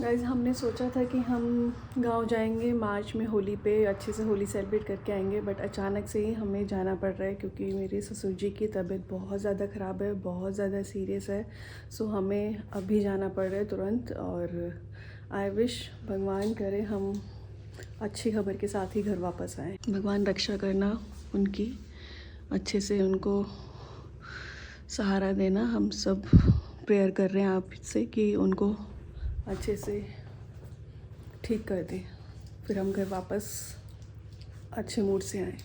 Guys हमने सोचा था कि हम गांव जाएंगे मार्च में होली पे, अच्छे से होली सेलिब्रेट करके आएंगे, बट अचानक से ही हमें जाना पड़ रहा है क्योंकि मेरे ससुर जी की तबीयत बहुत ज़्यादा ख़राब है, बहुत ज़्यादा सीरियस है। सो हमें अभी जाना पड़ रहा है तुरंत। और आई विश भगवान करे हम अच्छी खबर के साथ ही घर वापस आएँ। भगवान रक्षा करना उनकी, अच्छे से उनको सहारा देना। हम सब प्रेयर कर रहे हैं आपसे कि उनको अच्छे से ठीक कर दे, फिर हम घर वापस अच्छे मूड से आएँ।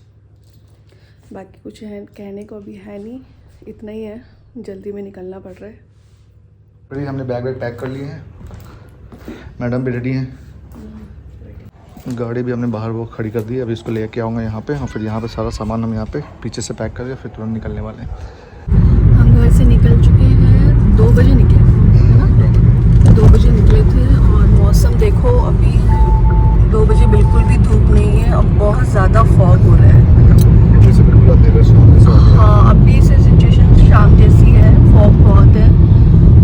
बाकी कुछ है कहने को अभी है नहीं, इतना ही है, जल्दी में निकलना पड़ रहा है। हमने बैग पैक कर लिए हैं, मैडम भी रेडी हैं, गाड़ी भी हमने बाहर वो खड़ी कर दी है। अभी इसको लेके आऊँगा यहाँ पे, और फिर यहाँ पे सारा सामान हम यहाँ पे पीछे से पैक करके फिर तुरंत निकलने वाले हैं। हम घर से निकल चुके हैं, 2 बजे निकले है ना, 2 बजे निकले थे। और मौसम देखो, अभी 2 बजे बिल्कुल भी धूप नहीं है, अब बहुत ज़्यादा फॉग हो रहा है। हाँ, अभी से सिचुएशन शाम जैसी है, फॉग बहुत है।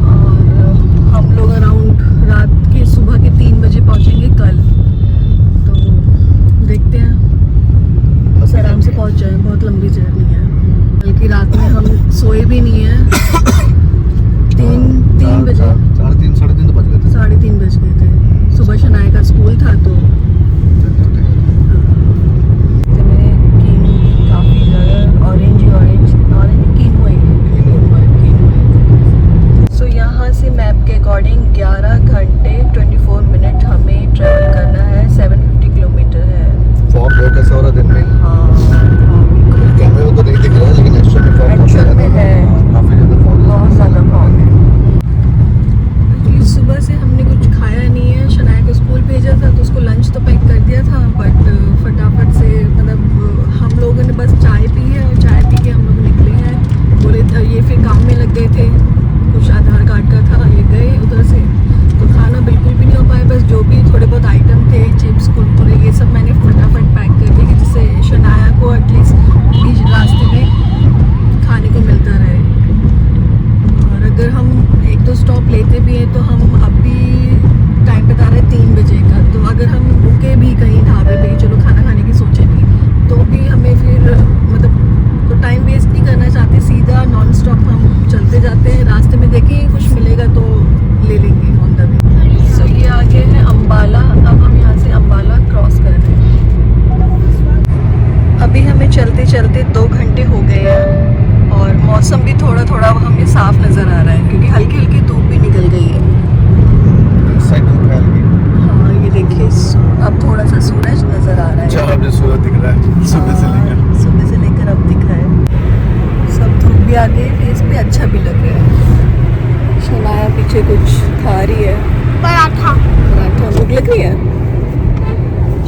और हम लोग अराउंड रात के सुबह के 3 बजे पहुँचेंगे कल, तो देखते हैं बस आराम से पहुँच जाए। बहुत लंबी जर्नी है, बल्कि रात में हम सोए भी नहीं है। 3 बजे, 3:30 तो बज गए थे। 3:30 बज गए थे। सुबह शनाया का स्कूल था तो काफ़ी ज़्यादा ऑरेंज कीनवा है। सो यहाँ से मैप के अकॉर्डिंग 11 घंटे 24 मिनट हमें ट्रैवल करना है। 750 किलोमीटर है। फॉग है कैसा हो रहा दिन में? हाँ, कैमरे में तो नहीं दिख रहा है, लेकिन एक्चुअल में है, काफ़ी ज़्यादा फॉग, बहुत ज़्यादा फॉग है। सुबह से हमने कुछ खाया नहीं है। शनाया को स्कूल भेजा था तो उसको लंच तो पैक कर दिया था, बट फटाफट से मतलब हम लोगों ने बस चाय पी है, और चाय पी के हम लोग निकले हैं। बोले ये फिर काम में लग गए थे, कुछ आधार कार्ड का था, ये गए उधर से, तो खाना बिल्कुल भी नहीं हो पाया। बस जो भी थोड़े बहुत आइटम थे, चिप्स कुरकुरे, ये सब मैंने फटाफट पैक कर दिए कि जिससे शनाया को एटलीस्ट बीच रास्ते में खाने को मिलता रहे। और अगर हम 1-2 स्टॉप लेते भी हैं तो हम अभी टाइम बता रहे हैं 3 बजे का, तो अगर हम रुके भी कहीं ढाबे पे, चलो खाना खाने की सोचे भी, तो भी हमें फिर मतलब तो टाइम वेस्ट नहीं करना चाहते, सीधा नॉन स्टॉप हम चलते जाते हैं। रास्ते में देखें कुछ मिलेगा तो ले लेंगे ऑन द वे। सो ये आगे है अम्बाला। अब हम यहाँ से अम्बाला क्रॉस कर रहे हैं। अभी हमें चलते चलते 2 घंटे हो गए हैं, और मौसम भी थोड़ा थोड़ा हमें साफ नज़र आ रहा है क्योंकि हल्की हल्की धूप भी निकल गई है। हाँ, ये देखिए अब थोड़ा सा सूरज नज़र आ रहा है। अब सूरज दिख रहा है सुबह से लेकर अब दिख रहा है। सब धूप भी आ गई, फेस पे अच्छा भी लग रहा है। शनाया पीछे कुछ खा रही है, पराठा भूख लग रही है।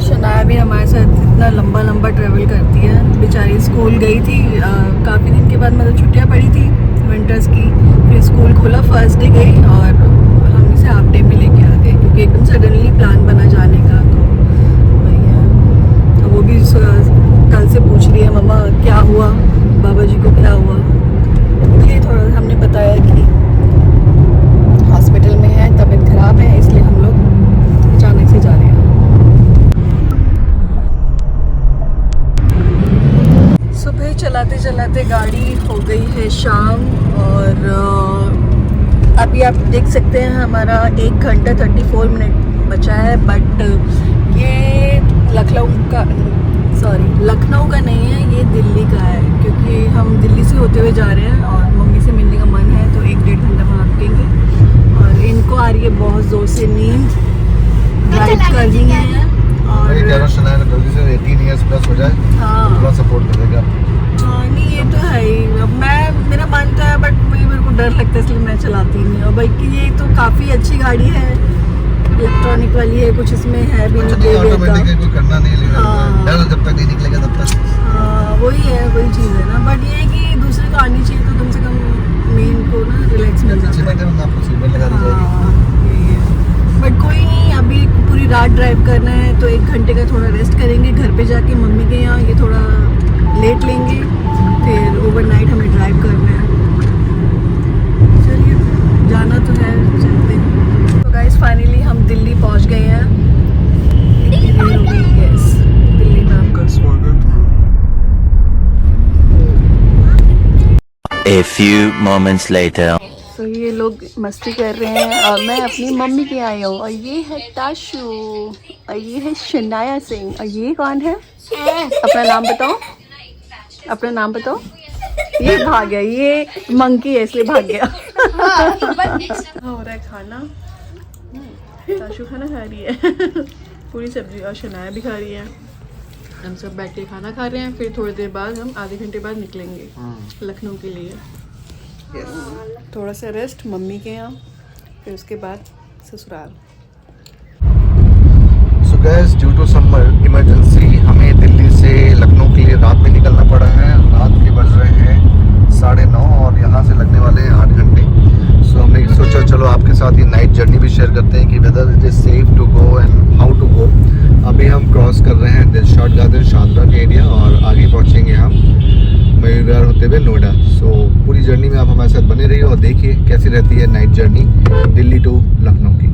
शनाया भी हमारे साथ इतना लंबा ट्रैवल करती है। बेचारी स्कूल गई थी काफ़ी दिन के बाद, मतलब छुट्टियाँ पड़ी थी विंटर्स की, फिर स्कूल खुला, फर्स्ट डे गई और हम इसे हाफ डे में लेके आ गए क्योंकि एकदम सडनली प्लान बना जाने का। तो वही है, तो वो भी कल से पूछ रही है मम्मा क्या हुआ, बाबा जी को क्या हुआ। इसलिए थोड़ा हमने बताया कि हॉस्पिटल में है, तबीयत ख़राब है, इसलिए हम लोग अचानक से जा रहे हैं। सुबह चलाते चलाते गाड़ी हो गई है शाम, और अभी आप देख सकते हैं हमारा 1 घंटा 34 मिनट बचा है। बट ये लखनऊ का नहीं है, ये दिल्ली का है, क्योंकि हम दिल्ली से होते हुए जा रहे हैं और मम्मी से मिलने का मन है, तो 1-1.5 घंटा वहाँ रुकेंगे। और इनको आ रही है बहुत ज़ोर से नींद, ड्राइव करनी है। और जल्दी से 18 इयर्स प्लस हो जाए, हाँ, थोड़ा सपोर्ट करेगा। हाँ, नहीं ये तो है ही। मेरा मन तो है, बट मेरे को डर लगता है, इसलिए मैं चलाती नहीं। और बल्कि ये तो काफ़ी अच्छी गाड़ी है, इलेक्ट्रॉनिक वाली है, कुछ इसमें है भी नहीं, ऑटोमेटिक है, कोई करना नहीं है, हाँ, डर जब तक नहीं निकलेगा तब तक। हाँ, वही चीज़ है ना। बट ये है कि दूसरे को आनी चाहिए, तो कम से कम मेन को ना रिलैक्स मिल जाता है। बट कोई नहीं, अभी पूरी रात ड्राइव करना है, तो 1 घंटे का थोड़ा रेस्ट करेंगे घर पे जाके मम्मी के यहाँ, ये थोड़ा लेट लेंगे, फिर ओवरनाइट हमें ड्राइव करना है। चलिए, जाना तो है, चलते हैं। तो गाइस फाइनली हम A few moments later. तो ये लोग मस्ती कर रहे हैं और मैं अपनी मम्मी के आई हूँ और ये है ताशु और ये है शनाया सिंह और ये कौन है? अपना नाम बताओ, अपना नाम बताओ। ये भाग गया, ये मंकी है इसलिए भाग गया। हो रहा है खाना, ताशु खाना खा रही है पूरी सब्जी और शनाया भी खा रही है। हम सब बैठ के खाना खा रहे हैं, फिर थोड़ी देर बाद हम आधे घंटे बाद निकलेंगे लखनऊ के लिए। थोड़ा सा रेस्ट मम्मी के यहाँ, फिर उसके बाद ससुराल। So guys, due to some emergency हमें दिल्ली से लखनऊ के लिए रात में निकलना पड़ा है। रात के बज रहे हैं 9:30 और यहाँ से लगने वाले हैं 8 घंटे। सो हमने सोचा चलो आपके साथ ये नाइट जर्नी भी शेयर करते हैं कि whether it is safe to go and how to go. अभी हम क्रॉस कर रहे हैं दिलशाद गार्डन शांतरा के एरिया और आगे पहुँचेंगे हम मयूर विहार होते हुए नोएडा। सो पूरी जर्नी में आप हमारे साथ बने रहिए और देखिए कैसी रहती है night journey Delhi to Lucknow की।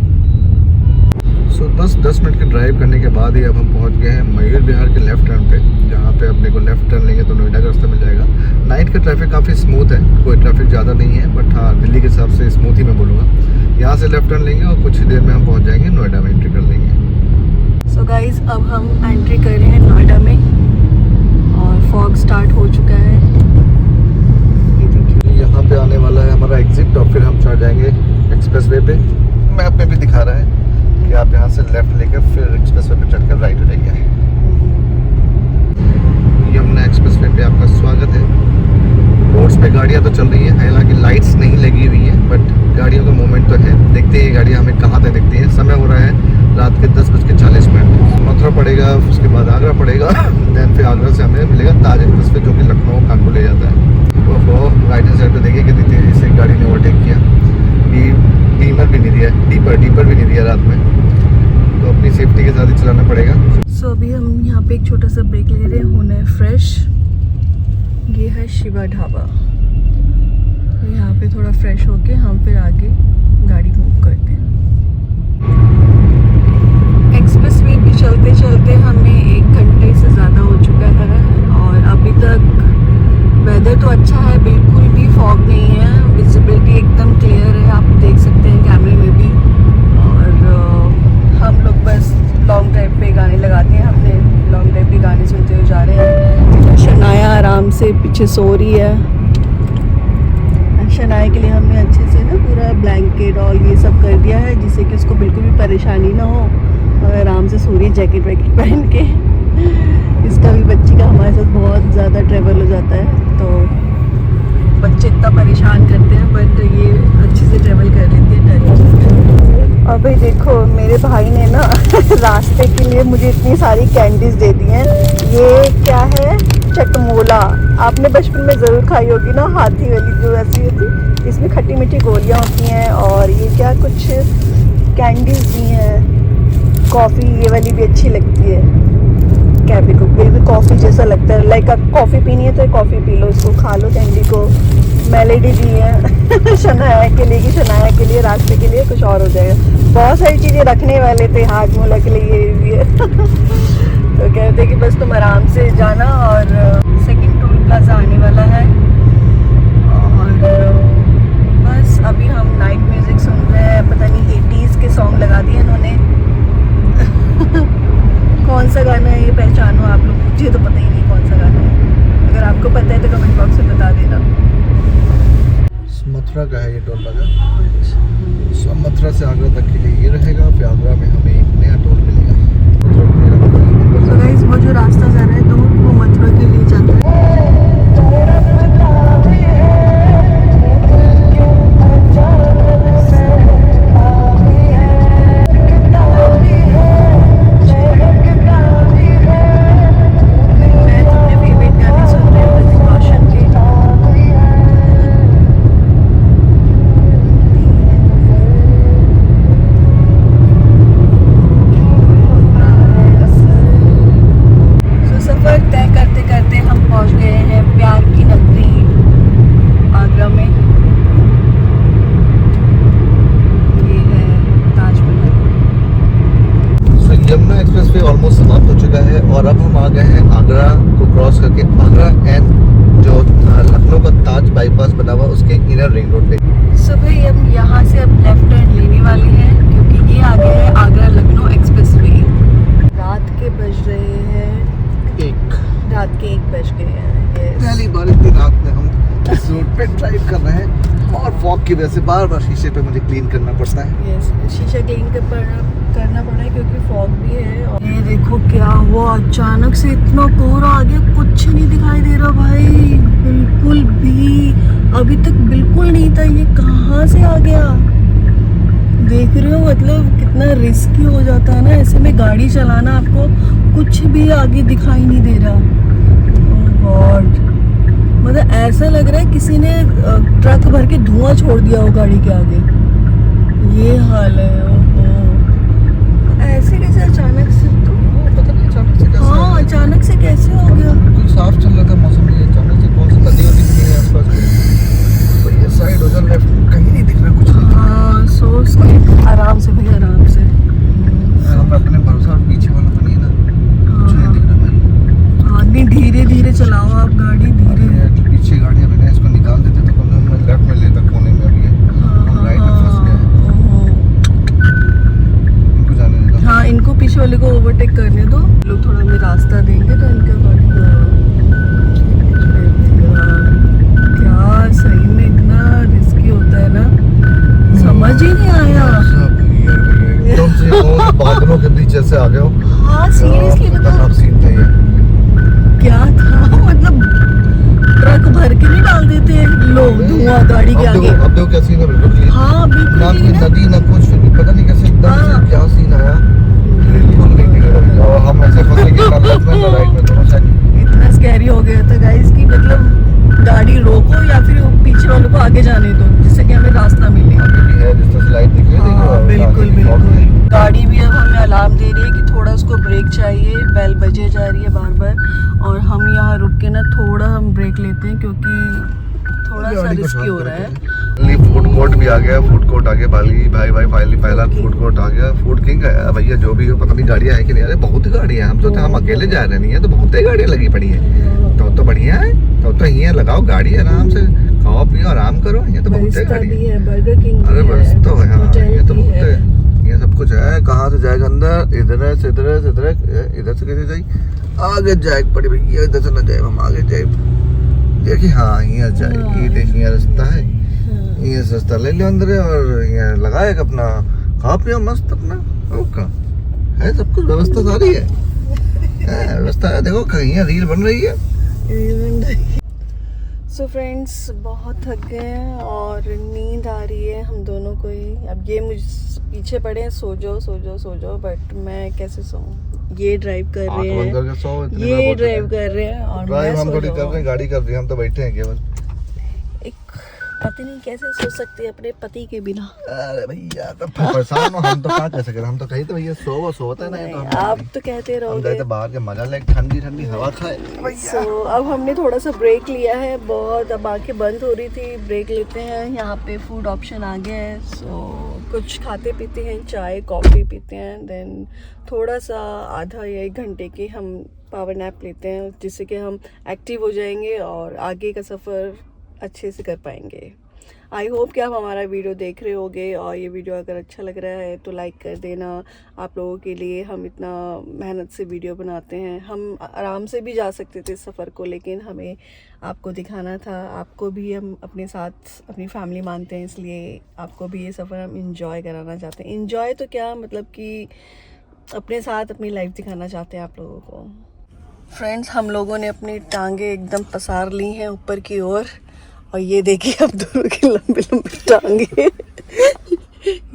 सो 10 मिनट के ड्राइव करने के बाद ही अब हम पहुंच गए हैं मयूर विहार के लेफ्ट टर्न पे, जहाँ पे अपने को लेफ्ट टर्न लेंगे तो नोएडा का रास्ता मिल जाएगा। नाइट का ट्रैफिक काफ़ी स्मूथ है, कोई ट्रैफिक ज़्यादा नहीं है, बट हाँ दिल्ली के हिसाब से स्मूथ ही मैं बोलूँगा। यहाँ से लेफ्ट टर्न लेंगे और कुछ ही देर में हम पहुँच जाएंगे नोएडा में, एंट्री कर लेंगे। सो गाइज अब हम एंट्री कर रहे हैं नोएडा में और फॉग स्टार्ट हो चुका है। ये देखिए यहाँ पे आने वाला है हमारा एग्जिट और फिर हम चढ़ जाएंगे एक्सप्रेस वे पे। मैप में भी दिखा रहा है कि आप यहाँ से लेफ्ट लेकर फिर एक्सप्रेस वे पे चढ़कर राइट हो जाएंगे। यमुना एक्सप्रेस वे पे आपका स्वागत है। रोड्स पे गाड़ियाँ तो चल रही हैं, हालांकि लाइट्स नहीं लगी हुई हैं, बट गाड़ियों का मूवमेंट तो है। देखते हैं ये गाड़ियाँ हमें कहाँ तक दिखती हैं। समय हो रहा है रात के 10:40। मथुरा पड़ेगा, उसके बाद आगरा पड़ेगा, दैन फिर आगरा से हमें मिलेगा ताज एक्सप्रेस वे जो कि लखनऊ कानपुर ले जाता है। वो राइट हैंड साइड पे देखिए कितनी तेजी से गाड़ी ने ओवरटेक किया। डीपर भी नहीं दिया, डीपर भी नहीं दिया रात में, तो अपनी सेफ्टी के साथ ही चलाना पड़ेगा। सो अभी हम यहाँ पे एक छोटा सा ब्रेक ले रहे हैं, होना है फ्रेश। ये है शिवा ढाबा, तो यहाँ पे थोड़ा फ्रेश होके हम फिर आगे गाड़ी मूव करते हैं। एक्सप्रेस वे भी चलते चलते हमें 1 घंटे से ज़्यादा हो चुका है और अभी तक वेदर तो अच्छा है, बिल्कुल भी फॉग नहीं है, विजिबिलिटी एकदम क्लियर है, आप देख सकते हैं कैमरे में भी। और हम लोग बस लॉन्ग ड्राइव पे गाने लगाते हैं, हमने लॉन्ग ड्राइव पे गाने सुनते हुए जा रहे हैं। शनाया आराम से पीछे सो रही है। शनाया के लिए हमने अच्छे से ना पूरा ब्लैंकेट और ये सब कर दिया है जिससे कि उसको बिल्कुल भी परेशानी ना हो और आराम से सो रही है जैकेट वैकेट पहन के। इसका भी बच्ची का हमारे साथ बहुत ज़्यादा ट्रैवल हो जाता है, तो बच्चे इतना परेशान करते हैं, बट ये अच्छे से ट्रैवल कर लेती है, डर। और भाई देखो मेरे भाई ने ना रास्ते के लिए मुझे इतनी सारी कैंडीज दे दी हैं। ये क्या है? चटमोला। आपने बचपन में ज़रूर खाई होगी ना, हाथी वाली जो ऐसी होती, इसमें खट्टी मीठी गोलियाँ होती हैं। और ये क्या कुछ कैंडीज दी हैं। कॉफ़ी ये वाली भी अच्छी लगती है, कैफे को बिल्कुल कॉफ़ी जैसा लगता है। लाइक आप कॉफ़ी पीनी है तो कॉफ़ी पी लो, इसको खा लो कैंडी को। मेलेडी दी है शनाया के लिए, कि शनाया के लिए रास्ते के लिए कुछ और हो जाएगा। बहुत सारी चीज़ें रखने वाले थे, हाजमोला के लिए ये भी है तो कहते कि बस तुम आराम से जाना। और सेकंड टोल प्लाजा आने वाला है और बस अभी हम नाइट म्यूज़िक सुन रहे हैं। पता नहीं 80s के सॉन्ग लगा दिए इन्होंने कौन सा गाना है ये पहचानो आप लोग, मुझे तो पता ही नहीं कौन सा गाना है। अगर आपको पता है तो कमेंट बॉक्स में बता देना। मथुरा का है ये टोल प्लाजा। सो मथुरा से आगरा तक के लिए ये रहेगा, फिर आगरा में हमें एक नया टोल मिलेगा। तो गाइस वो जो रास्ता जा रहा है तो वो मथुरा के लिए जाता है। ऑलमोस्ट समाप्त हो चुका है और अब हम आ गए हैं आगरा को क्रॉस करके, आगरा एंड जो लखनऊ का ताज बाईपास बना हुआ उसके इनर रिंग रोड पे। सो भाई हम यहाँ से अब लेफ्ट टर्न लेने वाले हैं क्योंकि ये आ गया है आगरा लखनऊ एक्सप्रेसवे। रात के बज रहे हैं रात के 1 बज गए हैं। पहली बार इतनी रात में हम इस रोड पे ड्राइव कर रहे हैं और फॉग की वजह से बार बार शीशे पे मुझे क्लीन करना पड़ता है। शीशा क्लीन करना पड़ा है क्योंकि फॉग भी है। और ये देखो क्या हुआ, अचानक से इतना कोहरा आ गया, कुछ नहीं दिखाई दे रहा भाई, बिल्कुल भी। अभी तक बिल्कुल नहीं था, ये कहाँ से आ गया देख रहे हो। मतलब कितना रिस्की हो जाता है ना ऐसे में गाड़ी चलाना, आपको कुछ भी आगे दिखाई नहीं दे रहा। ओह गॉड, मतलब ऐसा लग रहा है किसी ने ट्रक भर के धुआं छोड़ दिया हो गाड़ी के आगे, ये हाल है। ओहो, ऐसे कैसे अचानक से? तो पता नहीं अचानक से कैसे। हाँ, अचानक से कैसे हो गया? बिल्कुल साफ चल रहा था मौसम, ये अचानक से कौन सी नदी वदी दिख रही है आसपास में। तो ये साइड हो जा, लेफ्ट कहीं नहीं दिख रहा, कुछ नहीं। हाँ, सोच के आराम से भाई, आराम से। हमें अपने भरोसा और पीछे वाला तो नहीं ना, कुछ नहीं दिख रहा भाई। हाँ, नहीं, धीरे धीरे चलाओ आप गाड़ी, धीरे। पीछे गाड़ियाँ मैंने इसको निकाल देते तो कम से कम लेफ्ट में लेता कोने में। अभी हम राइट में फंस गए हैं, इनको जाने देता। हाँ, इनको पीछे वाले को ओवरटेक करने दो, लोग थोड़ा हमें रास्ता देंगे तो इनका गाड़ी। क्या सही में इतना रिस्की होता है ना, समझ ही नहीं आया। एकदम से वो बादलों के बीच से आ गए हो। हाँ, सीरियसली मतलब सीन था ये। क्या था, मतलब ट्रक भर के नहीं डाल देते लोग धुआं गाड़ी के आगे। अब देखो क्या सीन है, बिल्कुल clear। हाँ, बिल्कुल ना clean है। नदी ना कुछ, फिर भी पता नहीं कैसे एकदम से क्या सीन आया, बिल्कुल नहीं clear। और हम ऐसे फंसे कि ना लेफ्ट में ना राइट में, दोनों साइड। इतना स्कैरी हो गया था गाइस कि मतलब गाड़ी रोको या फिर पीछे वालों को आगे जाने दो जिससे कि हमें रास्ता मिले। आगे भी है, जिस तरह से लाइट दिख रही है। हाँ, बिल्कुल बिल्कुल। गाड़ी भी अब हमें अलार्म दे रही है कि थोड़ा उसको ब्रेक चाहिए, बेल बजे जा रही है बार बार। और हम यहाँ रुक के ना थोड़ा हम ब्रेक लेते हैं क्योंकि थोड़ा सा रिस्की हो रहा है। फूड कोर्ट भी आ गया, फूड कोर्ट आ गया। भाई फाइनली पहला फूड कोर्ट आ गया। फूड किंग है भैया, जो भी हो, पता नहीं गाड़ियाँ है कि नहीं। अरे बहुत गाड़ियाँ, हम सोचते हम अकेले जा रहे नहीं है, तो बहुत ही गाड़ियाँ लगी पड़ी है। तो बढ़िया है, तो यहाँ लगाओ गाड़ी, आराम से खाओ पियो, आराम करो। ये तो बहुत है गाड़ी है, बर्गर किंग। अरे बस तो है, हाँ ये तो बहुत है, ये सब कुछ है। कहाँ से जाएगा अंदर? इधर है, इधर से कैसे जाए? आगे जाए पड़े भैया, इधर से ना जाए, हम आगे जाए। देखिए हाँ, यहाँ जाए, ये देखिए रास्ता है, ये रास्ता ले लो अंदर और यहाँ लगाए अपना खा पियो मस्त अपना। ओका है, सब कुछ व्यवस्था सारी है, व्यवस्था है। देखो कहीं रील बन रही है। सो फ्रेंड्स, बहुत थक गए हैं और नींद आ रही है हम दोनों को ही। अब ये मुझ पीछे पड़े हैं, सो जाओ, बट मैं कैसे सोऊं? ये ड्राइव कर रहे हैं, ये ड्राइव कर रहे हैं और ड्राइव हम थोड़ी कर रहे हैं, गाड़ी कर रही है, हम तो बैठे हैं केवल। एक पति नहीं कैसे सो सकती अपने पति के बिना। अरे भैया तो परेशान हो, हम तो क्या कर सकते, हम तो कहीं तो भैया सोता नहीं, तो आप तो कहते हम रहोगे। गए थे बाहर के मजा ले, ठंडी ठंडी हवा खाए। सो अब हमने थोड़ा सा ब्रेक लिया है, बहुत अब आंखें बंद हो रही थी, ब्रेक लेते हैं। यहाँ पे फूड ऑप्शन आ गया है, सो कुछ खाते पीते हैं, चाय कॉफ़ी पीते हैं, देन थोड़ा सा आधा या 1 घंटे की हम पावर नैप लेते हैं जिससे कि हम एक्टिव हो जाएंगे और आगे का सफ़र अच्छे से कर पाएंगे। आई होप कि आप हमारा वीडियो देख रहे होगे और ये वीडियो अगर अच्छा लग रहा है तो लाइक कर देना। आप लोगों के लिए हम इतना मेहनत से वीडियो बनाते हैं, हम आराम से भी जा सकते थे सफ़र को, लेकिन हमें आपको दिखाना था। आपको भी हम अपने साथ अपनी फैमिली मानते हैं, इसलिए आपको भी ये सफ़र हम इंजॉय कराना चाहते हैं। इंजॉय तो क्या, मतलब कि अपने साथ अपनी लाइफ दिखाना चाहते हैं आप लोगों को। फ्रेंड्स, हम लोगों ने अपनी टांगे एकदम पसार ली हैं ऊपर की ओर और ये देखिए अब दोनों की लंबी लंबी टांगे।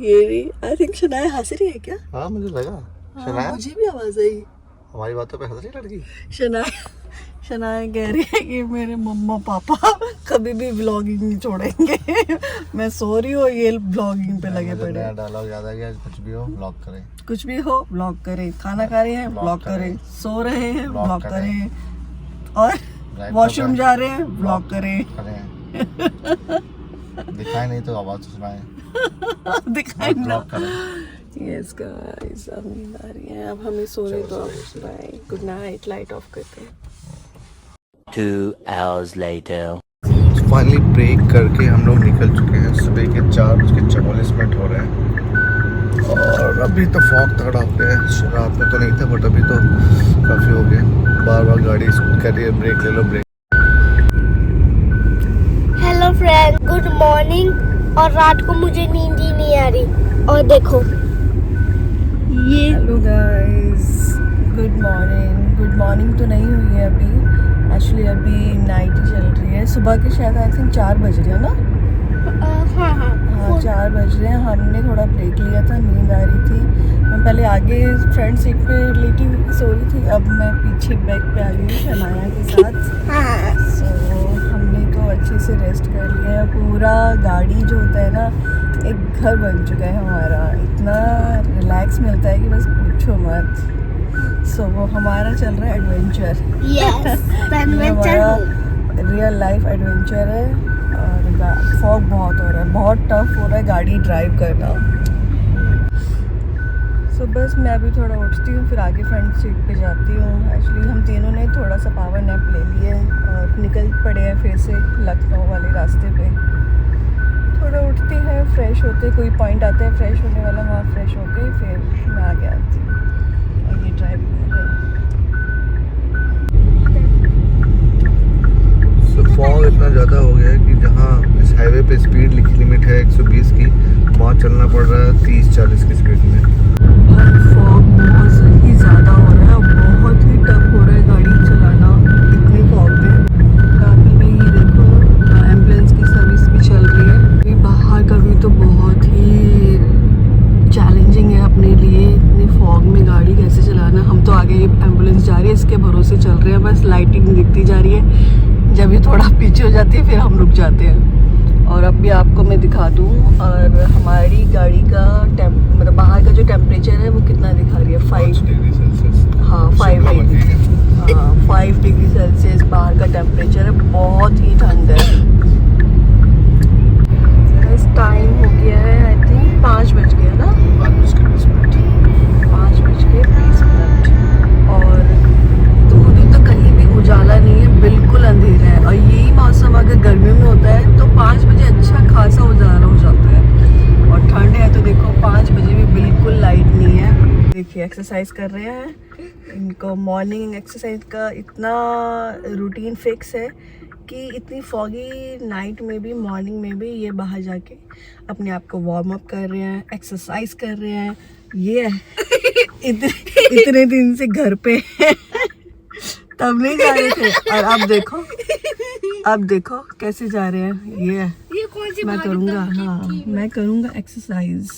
ये भी आई थिंक शनाया हंस रही है क्या? हाँ मुझे लगा। हाँ, मुझे भी आवाज आई। हमारी बातों पे हंस रही लड़की। शनाया कह रही है कि मेरे मम्मा पापा कभी भी व्लॉगिंग नहीं छोड़ेंगे। मैं सो रही हूँ, ये व्लॉगिंग पे लगे पड़े। नया डायलॉग याद आ गया, कुछ भी हो व्लॉग करें, कुछ भी हो व्लॉग करें, खाना खा रहे हैं व्लॉग करें, सो रहे हैं व्लॉग करें, और वॉशरूम जा रहे हैं व्लॉग करें। दिखाई नहीं तो आवाज सुनाए। दिखाई ना। व्लॉग करें। यस गाइस, अब नींद आ रही है, अब हमें सोने दो। Bye, good night, light off करते हैं। 2 hours later. फाइनली ब्रेक करके हम लोग निकल चुके हैं। सुबह के 4:44 हो रहे हैं और अभी तो फॉग तगड़ा हो गया है। रात में तो नहीं था बट अभी तो काफ़ी हो गया। बार बार गाड़ी कर रही है, ब्रेक ले लो break. Hello friend, good morning. और रात को मुझे नींद ही नहीं आ रही। और देखो ये hello guys, good morning. Good morning तो नहीं हुई है अभी, एक्चुअली अभी नाइट ही चल रही है। सुबह के शायद आई थिंक 4 बज रहे हैं ना। हाँ 4 बज रहे हैं। हमने थोड़ा ब्रेक लिया था, नींद आ रही थी। मैं पहले आगे फ्रंट सीट पे लेटी हुई सो रही थी, अब मैं पीछे बैक पे आ गई शनाया के साथ। सो हमने तो अच्छे से रेस्ट कर लिया है। पूरा गाड़ी जो होता है ना, एक घर बन चुका है हमारा। इतना रिलैक्स मिलता है कि बस पूछो मत। सो वो हमारा चल रहा है एडवेंचर। हमारा रियल लाइफ एडवेंचर है। और फॉग बहुत हो रहा है, बहुत टफ हो रहा है गाड़ी ड्राइव करना। सो बस मैं अभी थोड़ा उठती हूँ, फिर आगे फ्रंट सीट पे जाती हूँ। एक्चुअली हम तीनों ने थोड़ा सा पावर नैप ले लिए और निकल पड़े हैं फिर से लखनऊ वाले रास्ते पे। थोड़ा उठते हैं, फ्रेश होते, कोई पॉइंट आता है फ्रेश होने वाला, वहाँ फ्रेश होके फिर मैं आगे आती हूँ और ये ड्राइव कर रहे हैं। फॉग इतना ज़्यादा हो गया है कि जहाँ इस हाईवे पे स्पीड लिमिट है 120 की, वहाँ चलना पड़ रहा है 30-40 की स्पीड में। फॉग बहुत ही ज़्यादा हो रहा है, बहुत ही टफ हो रहा है गाड़ी चलाना इतनी फॉग में। काफ़ी में ही देखो एम्बुलेंस की सर्विस भी चल रही है। बाहर का व्यू तो बहुत ही चैलेंजिंग है अपने लिए, इतनी फॉग में गाड़ी कैसे चलाना। हम तो आगे एम्बुलेंस जा रही है, इसके भरोसे चल रहे हैं, बस लाइटिंग दिखती जा रही है। जब ये थोड़ा पीछे हो जाती है फिर हम रुक जाते हैं। और अब भी आपको मैं दिखा दूँ, और हमारी गाड़ी का मतलब बाहर का जो टेम्परेचर है वो कितना दिखा रही है, 5 डिग्री सेल्सियस। हाँ 5 डिग्री सेल्सियस बाहर का टेम्परेचर है। बहुत ही ठंड है। इस टाइम हो गया है आई थिंक 5 बज गया ना, 5:20 और दूर तो कहीं भी उजाला नहीं है, बिल्कुल अंधेरा है। और यही मौसम अगर गर्मियों में होता है तो 5 बजे अच्छा खासा उजाला हो जाता है। और ठंड है तो देखो 5 बजे भी बिल्कुल लाइट नहीं है। देखिए एक्सरसाइज कर रहे हैं, इनको मॉर्निंग एक्सरसाइज का इतना रूटीन फिक्स है कि इतनी फॉगी नाइट में भी मॉर्निंग में भी ये बाहर जाके अपने आप को वार्म अप कर रहे हैं, एक्सरसाइज कर रहे हैं। ये इतने दिन से घर पे तब नहीं जा रहे थे, और अब देखो कैसे जा रहे हैं। ये कौन सी मैं करूँगा, हाँ मैं करूँगा एक्सरसाइज।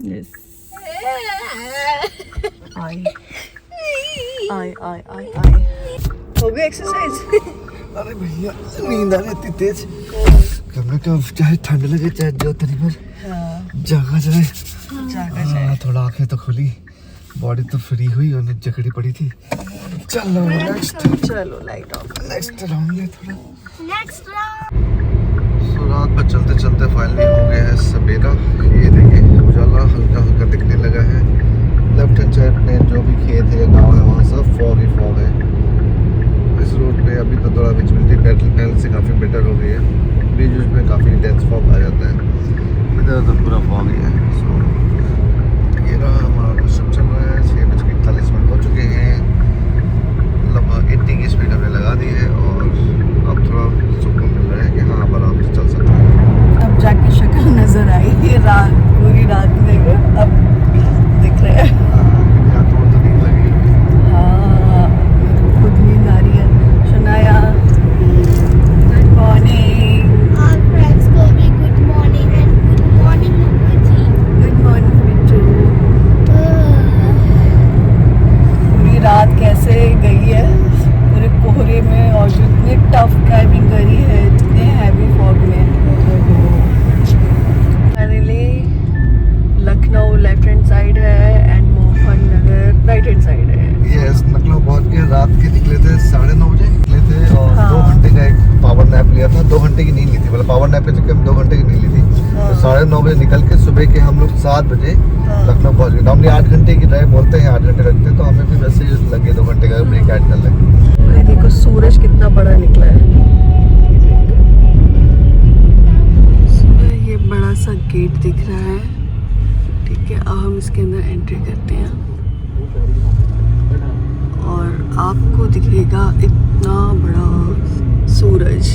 यस आई हो गई एक्सरसाइज। अरे भैया नींद आ रही इतनी तेज, कम से कम चाहे ठंड लगे चाहे जो तरी पर जागा जाए। हाँ, थोड़ा आंखें तो खुली, बॉडी तो फ्री हुई और जकड़ी पड़ी थी। चलो लाइट ऑफ, नेक्स्ट राउंड ले थोड़ा। सो रात भर चलते चलते फाइनली हो गया है सवेरा। ये देखिए उजाला हल्का हल्का दिखने लगा है। लेफ्ट हैंड साइड में जो भी खेत है या गाँव है वहाँ सब फॉग ही फॉग है। इस रोड पे अभी तो थोड़ा विजिबिलिटी पहले से काफ़ी बेटर हो गई है। बीच बीच में काफ़ी डेंस फॉग आ जाता है, इधर तो पूरा फॉग ही है। सो ये रहा हमारा कुछ सब चल रहा है। 6:41 हो चुके हैं, लगभग 80 की स्पीड हमने लगा दी है और अब थोड़ा सुकून मिल रहा है कि हाँ अब आराम से चल सकते हैं। अब जाके शक्ल नजर आई, ये रात पूरी रात देखो अब दिख रहे हैं। या तो नींद लगी। हाँ खुद नींद आ रही है। Shanaya good morning. और फ्रेंड्स को भी good morning and good morning मम्मा जी। Good morning Bittu. पूरी रात कैसे गई है पूरे कोहरे में, और जो इतनी टफ ड्राइविंग करी है इतने हैवी फॉग में। Finally Lucknow left hand side है and Mohan Nagar right hand side है। यस, लखनऊ पहुंच के रात के निकले थे 9:30 बजे निकले थे और हाँ। 2 घंटे का एक पावर नैप लिया था। 2 घंटे की नींद ली थी, मतलब पावर नैप के चक्कर में 2 घंटे की नींद ली थी। हाँ। तो 9:30 बजे निकल के सुबह के हम लोग 7 बजे हाँ। लखनऊ पहुंच गए। नॉर्मली 8 घंटे की ड्राइव बोलते हैं, 8 घंटे लगते हैं, तो हमें भी वैसे ही लगे 2 घंटे का ब्रेक ऐड कर लगे। भाई देखो सूरज कितना बड़ा निकला है। ये बड़ा सा गेट दिख रहा है, ठीक है। अब हम इसके अंदर एंट्री करते हैं और आपको दिखेगा इतना बड़ा सूरज।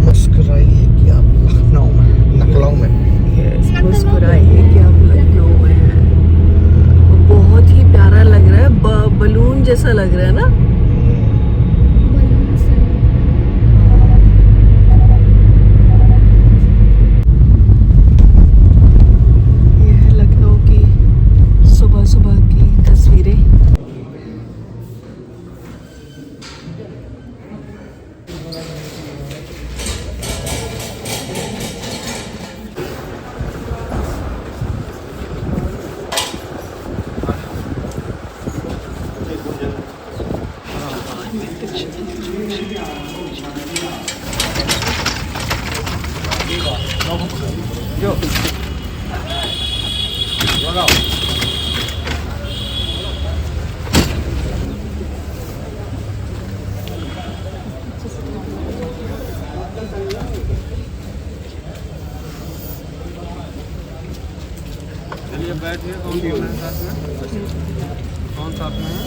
मुस्कुराइए कि आप लखनऊ में, नखलऊ में। यस, मुस्कुराइए कि आप लखनऊ में हैं। बहुत ही प्यारा लग रहा है, बलून जैसा लग रहा है ना। ये है लखनऊ की सुबह सुबह की तस्वीरें। चलिए बैठिए। कौन साथ में है?